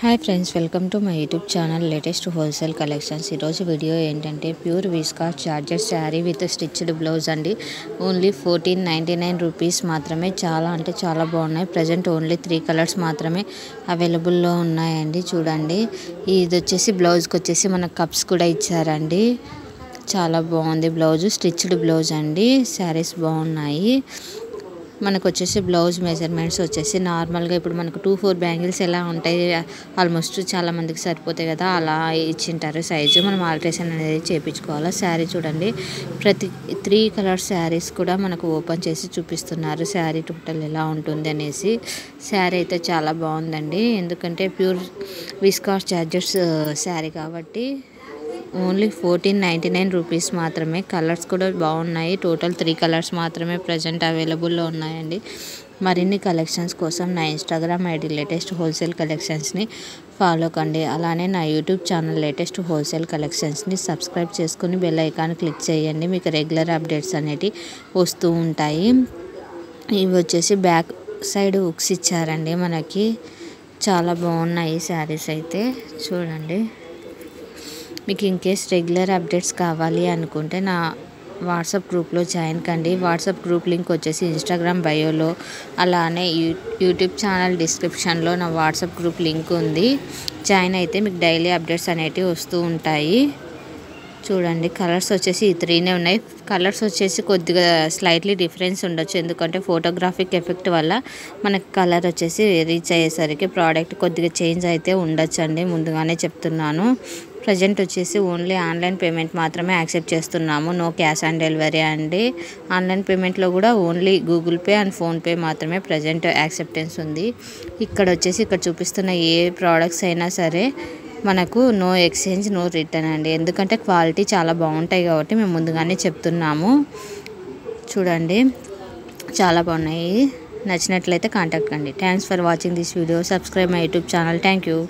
Hi friends, welcome to my YouTube channel latest wholesale collections. ఈరోజు video ఏంటంటే pure viscous georgette sari with stitched blouse అండి. Only 1499 rupees మాత్రమే. చాలా అంటే చాలా బాగున్నాయి. ప్రజెంట్ ఓన్లీ 3 కలర్స్ మాత్రమే అవైలబుల్లో ఉన్నాయండి. చూడండి, ఇది వచ్చేసి బ్లౌజ్కి వచ్చేసి మనకు కప్స్ కూడా ఇచ్చారండి. చాలా బాగుంది బ్లౌజ్, స్టిచ్డ్ బ్లౌజ్ అండి. శారీస్ బాగున్నాయి. మనకు వచ్చేసి బ్లౌజ్ మెజర్మెంట్స్ వచ్చేసి నార్మల్గా ఇప్పుడు మనకు 2-4 బ్యాంగిల్స్ ఎలా ఉంటాయి, ఆల్మోస్ట్ చాలా మందికి సరిపోతాయి కదా, అలా ఇచ్చింటారు సైజు. మనం ఆల్ట్రేషన్ అనేది చేయించుకోవాలి. శారీ చూడండి, ప్రతి 3 కలర్ శారీస్ కూడా మనకు ఓపెన్ చేసి చూపిస్తున్నారు శారీ టోటల్ ఎలా ఉంటుంది అనేసి. శారీ అయితే చాలా బాగుందండి, ఎందుకంటే ప్యూర్ విస్కాస్ జార్జెట్స్ శారీ కాబట్టి ఓన్లీ 1499 రూపీస్ మాత్రమే. కలర్స్ కూడా బాగున్నాయి. టోటల్ 3 కలర్స్ మాత్రమే ప్రజెంట్ అవైలబుల్లో ఉన్నాయండి. మరిన్ని కలెక్షన్స్ కోసం నా ఇన్స్టాగ్రామ్ ఐడి లేటెస్ట్ హోల్సేల్ కలెక్షన్స్ని ఫాలో కండి. అలానే నా యూట్యూబ్ ఛానల్ లేటెస్ట్ హోల్సేల్ కలెక్షన్స్ని సబ్స్క్రైబ్ చేసుకుని బెల్ ఐకాన్ క్లిక్ చేయండి. మీకు రెగ్యులర్ అప్డేట్స్ అనేవి వస్తూ ఉంటాయి. ఇవి వచ్చేసి బ్యాక్ సైడ్ హుక్స్ ఇచ్చారండి మనకి. చాలా బాగున్నాయి శారీస్ అయితే. చూడండి, మీకు ఇన్కేస్ రెగ్యులర్ అప్డేట్స్ కావాలి అనుకుంటే నా వాట్సాప్ గ్రూప్లో జాయిన్ కండి. వాట్సాప్ గ్రూప్ లింక్ వచ్చేసి ఇన్స్టాగ్రామ్ బయోలో, అలానే యూట్యూబ్ ఛానల్ డిస్క్రిప్షన్లో నా వాట్సాప్ గ్రూప్ లింక్ ఉంది. జాయిన్ అయితే మీకు డైలీ అప్డేట్స్ అనేటివి వస్తూ ఉంటాయి. చూడండి, కలర్స్ వచ్చేసి ఈ 3నే ఉన్నాయి. కలర్స్ వచ్చేసి కొద్దిగా స్లైట్లీ డిఫరెన్స్ ఉండొచ్చు, ఎందుకంటే ఫోటోగ్రాఫిక్ ఎఫెక్ట్ వల్ల మనకి కలర్ వచ్చేసి రీచ్ అయ్యేసరికి ప్రోడక్ట్ కొద్దిగా చేంజ్ అయితే ఉండొచ్చు అండి, ముందుగానే చెప్తున్నాను. ప్రజెంట్ వచ్చేసి ఓన్లీ ఆన్లైన్ పేమెంట్ మాత్రమే యాక్సెప్ట్ చేస్తున్నాము. నో క్యాష్ ఆన్ డెలివరీ అండి. ఆన్లైన్ పేమెంట్లో కూడా only Google pay and PhonePe మాత్రమే ప్రజెంట్ యాక్సెప్టెన్స్ ఉంది. ఇక్కడ వచ్చేసి ఇక్కడ చూపిస్తున్న ఏ ప్రోడక్ట్స్ అయినా సరే మనకు నో ఎక్స్చేంజ్, నో రిటర్న్ అండి, ఎందుకంటే క్వాలిటీ చాలా బాగుంటాయి కాబట్టి మేము ముందుగానే చెప్తున్నాము. చూడండి, చాలా బాగున్నాయి. నచ్చినట్లయితే కాంటాక్ట్ కండి. Thanks for watching this video. Subscribe my YouTube channel. Thank you.